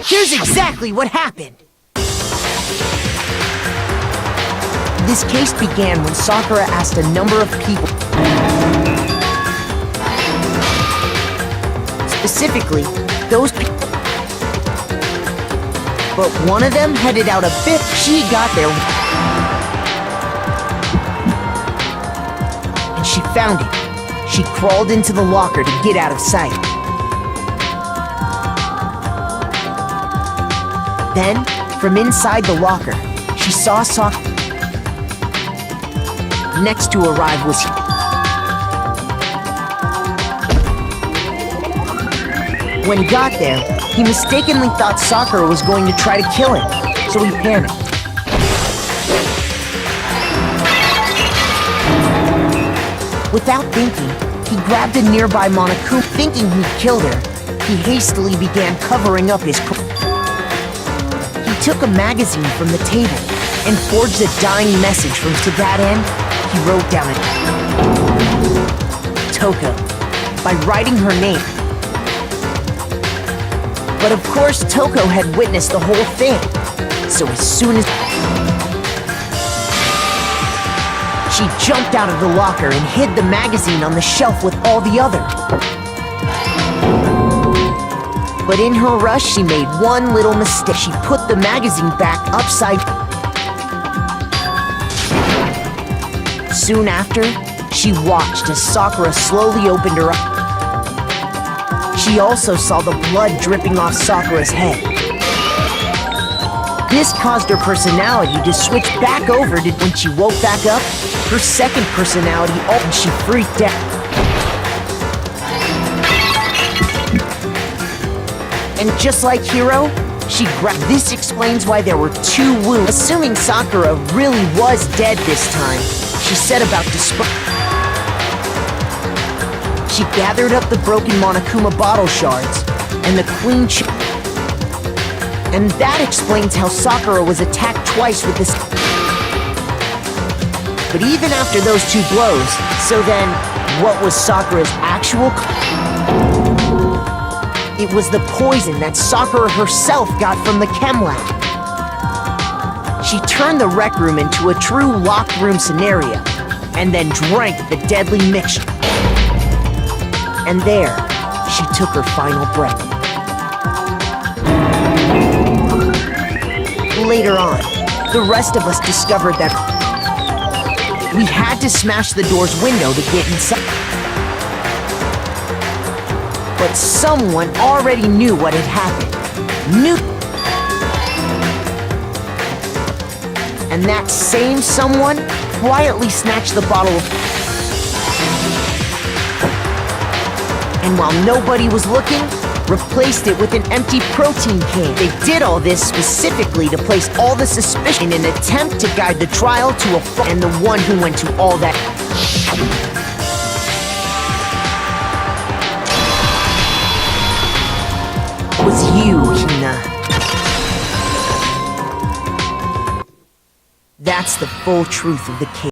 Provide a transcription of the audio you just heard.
Here's exactly what happened. This case began when Sakura asked a number of people, specifically those people, but one of them headed out a bit. She got there and she found it. She crawled into the locker to get out of sight. Then, from inside the locker, she saw Sakura. Next to arrive was When he got there, he mistakenly thought Sakura was going to try to kill him, so he panicked. Without thinking, he grabbed a nearby Monokuma. Thinking he'd killed her, he hastily began covering up his He took a magazine from the table and forged a dying message from to that end. He wrote down it. Toko, by writing her name. But of course, Toko had witnessed the whole thing. So as soon as she jumped out of the locker and hid the magazine on the shelf with all the others. But in her rush, she made one little mistake. She put the magazine back upside down. Soon after, she watched as Sakura slowly opened her eyes. She also saw the blood dripping off Sakura's head. This caused her personality to switch back over to when she woke back up, her second personality and she freaked out. And just like Hiro, she grabbed. This explains why there were 2 wounds. Assuming Sakura really was dead this time, she set about She gathered up the broken Monokuma bottle shards and the queen and that explains how Sakura was attacked twice with this. But even after those 2 blows, so then, what was Sakura's actual? It was the poison that Sakura herself got from the chem lab. She turned the rec room into a true locked room scenario, and then drank the deadly mixture. And there, she took her final breath. Later on, the rest of us discovered that we had to smash the door's window to get inside. But someone already knew what had happened. And that same someone quietly snatched the bottle of... And while nobody was looking, replaced it with an empty protein can. They did all this specifically to place all the suspicion in an attempt to guide the trial to a and the one who went to all that was you, Hina. That's the full truth of the case.